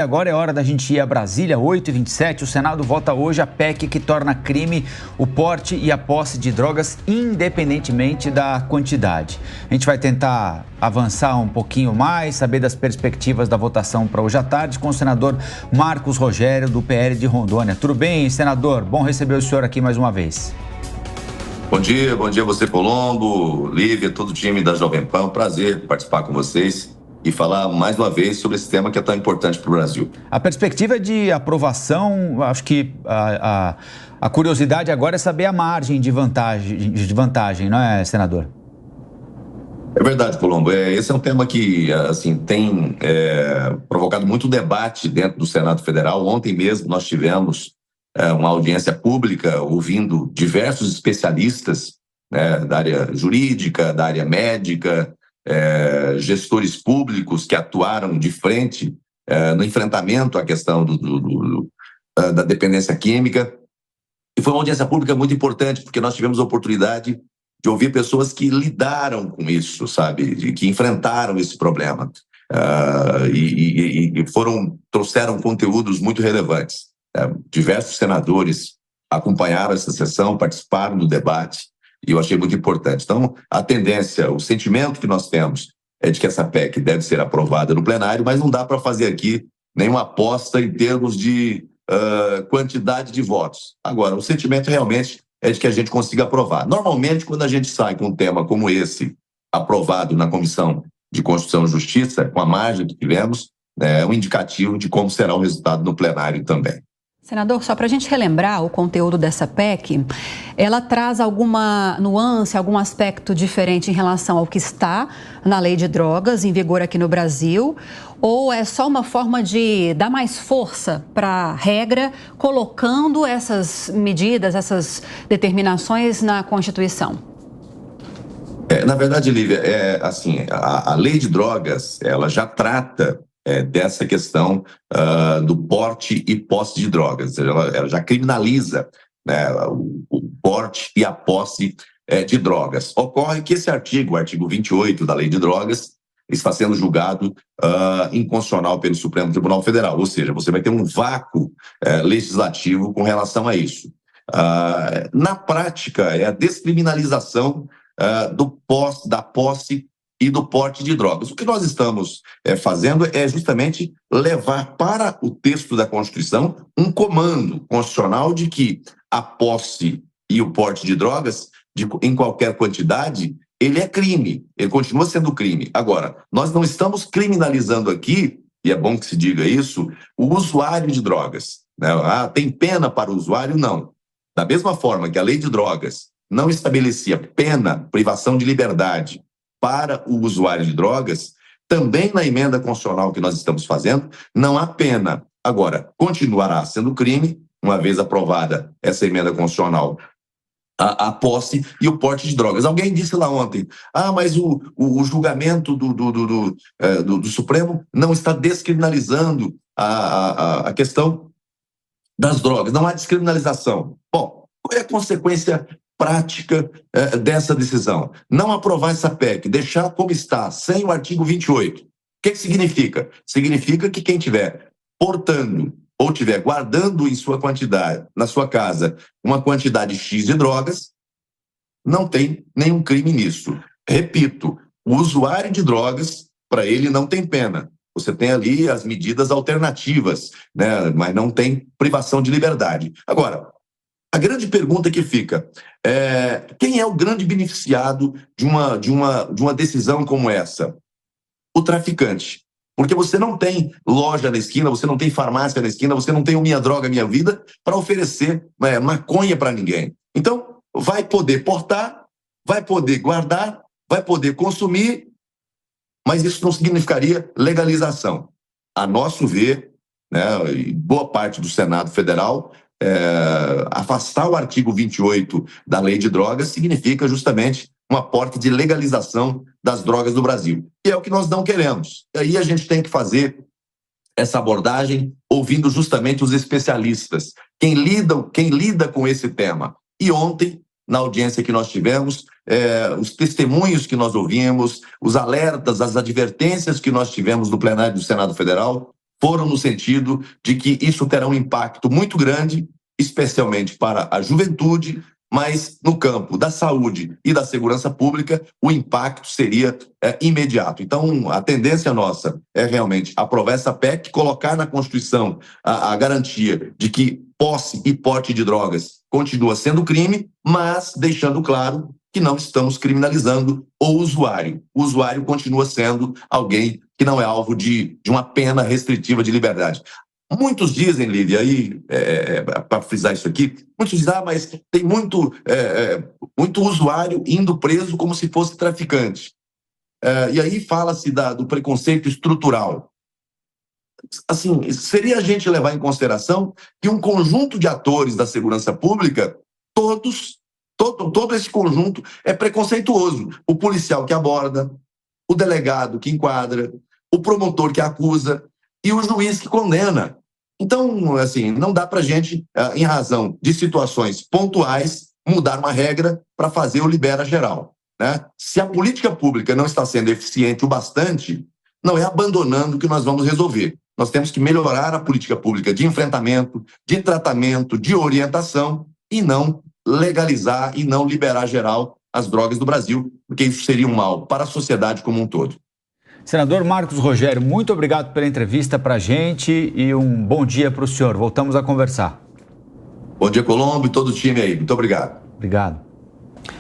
Agora é hora da gente ir a Brasília, 8h27. O Senado vota hoje a PEC que torna crime o porte e a posse de drogas, independentemente da quantidade. A gente vai tentar avançar um pouquinho mais, saber das perspectivas da votação para hoje à tarde com o senador Marcos Rogério, do PL de Rondônia. Tudo bem, senador? Bom receber o senhor aqui mais uma vez. Bom dia a você, Colombo, Lívia, todo o time da Jovem Pan. Prazer participar com vocês e falar mais uma vez sobre esse tema que é tão importante para o Brasil. A perspectiva de aprovação, acho que a curiosidade agora é saber a margem de vantagem, não é, senador? É verdade, Colombo. Esse é um tema que assim, tem provocado muito debate dentro do Senado Federal. Ontem mesmo nós tivemos uma audiência pública ouvindo diversos especialistas, né, da área jurídica, da área médica, gestores públicos que atuaram de frente no enfrentamento à questão da dependência química. E foi uma audiência pública muito importante, porque nós tivemos a oportunidade de ouvir pessoas que lidaram com isso, sabe, que enfrentaram esse problema e trouxeram conteúdos muito relevantes. Diversos senadores acompanharam essa sessão, participaram do debate, e eu achei muito importante. Então, a tendência, o sentimento que nós temos é de que essa PEC deve ser aprovada no plenário, mas não dá para fazer aqui nenhuma aposta em termos de quantidade de votos. Agora, o sentimento realmente é de que a gente consiga aprovar. Normalmente, quando a gente sai com um tema como esse, aprovado na Comissão de Constituição e Justiça, com a margem que tivemos, é um indicativo de como será o resultado no plenário também. Senador, só para a gente relembrar o conteúdo dessa PEC, ela traz alguma nuance, algum aspecto diferente em relação ao que está na lei de drogas em vigor aqui no Brasil, ou é só uma forma de dar mais força para a regra, colocando essas medidas, essas determinações na Constituição? Na verdade, Lívia, assim, a lei de drogas, ela já trata dessa questão do porte e posse de drogas. Ela já criminaliza, né, o porte e a posse de drogas. Ocorre que esse artigo, o artigo 28 da Lei de Drogas, está sendo julgado inconstitucional pelo Supremo Tribunal Federal, ou seja, você vai ter um vácuo legislativo com relação a isso. Na prática, é a descriminalização da posse e do porte de drogas. O que nós estamos fazendo é justamente levar para o texto da Constituição um comando constitucional de que a posse e o porte de drogas, em qualquer quantidade, ele é crime, ele continua sendo crime. Agora, nós não estamos criminalizando aqui, e é bom que se diga isso, o usuário de drogas, né? Tem pena para o usuário? Não. Da mesma forma que a lei de drogas não estabelecia pena, privação de liberdade, para o usuário de drogas, também na emenda constitucional que nós estamos fazendo, não há pena. Agora, continuará sendo crime, uma vez aprovada essa emenda constitucional, a posse e o porte de drogas. Alguém disse lá ontem, mas o julgamento do Supremo não está descriminalizando a questão das drogas, não há descriminalização. Bom, qual é a consequência prática dessa decisão? Não aprovar essa PEC, deixar como está, sem o artigo 28. O que significa? Significa que quem estiver portando ou estiver guardando em sua quantidade, na sua casa, uma quantidade X de drogas, não tem nenhum crime nisso. Repito, o usuário de drogas, para ele não tem pena. Você tem ali as medidas alternativas, né? Mas não tem privação de liberdade. Agora, a grande pergunta que fica quem é o grande beneficiado de uma decisão como essa? O traficante. Porque você não tem loja na esquina, você não tem farmácia na esquina, você não tem o Minha Droga, Minha Vida para oferecer maconha para ninguém. Então, vai poder portar, vai poder guardar, vai poder consumir, mas isso não significaria legalização. A nosso ver, né, boa parte do Senado Federal, afastar o artigo 28 da Lei de Drogas significa justamente uma porta de legalização das drogas no Brasil. E é o que nós não queremos. E aí a gente tem que fazer essa abordagem ouvindo justamente os especialistas, quem lida com esse tema. E ontem, na audiência que nós tivemos, os testemunhos que nós ouvimos, os alertas, as advertências que nós tivemos no plenário do Senado Federal foram no sentido de que isso terá um impacto muito grande, especialmente para a juventude, mas no campo da saúde e da segurança pública, o impacto seria imediato. Então, a tendência nossa é realmente aprovar essa PEC, colocar na Constituição a garantia de que posse e porte de drogas continua sendo crime, mas deixando claro que não estamos criminalizando o usuário. O usuário continua sendo alguém que não é alvo de uma pena restritiva de liberdade. Muitos dizem, Lívia, aí, para frisar isso aqui, muitos dizem, mas tem muito usuário indo preso como se fosse traficante. E aí fala-se do preconceito estrutural. Assim, seria a gente levar em consideração que um conjunto de atores da segurança pública, todo esse conjunto é preconceituoso. O policial que aborda, o delegado que enquadra, o promotor que acusa e o juiz que condena. Então, assim, não dá para a gente, em razão de situações pontuais, mudar uma regra para fazer o libera geral, né? Se a política pública não está sendo eficiente o bastante, não é abandonando que nós vamos resolver. Nós temos que melhorar a política pública de enfrentamento, de tratamento, de orientação e não legalizar e não liberar geral as drogas do Brasil, porque isso seria um mal para a sociedade como um todo. Senador Marcos Rogério, muito obrigado pela entrevista para a gente e um bom dia para o senhor. Voltamos a conversar. Bom dia, Colombo, e todo o time aí. Muito obrigado. Obrigado.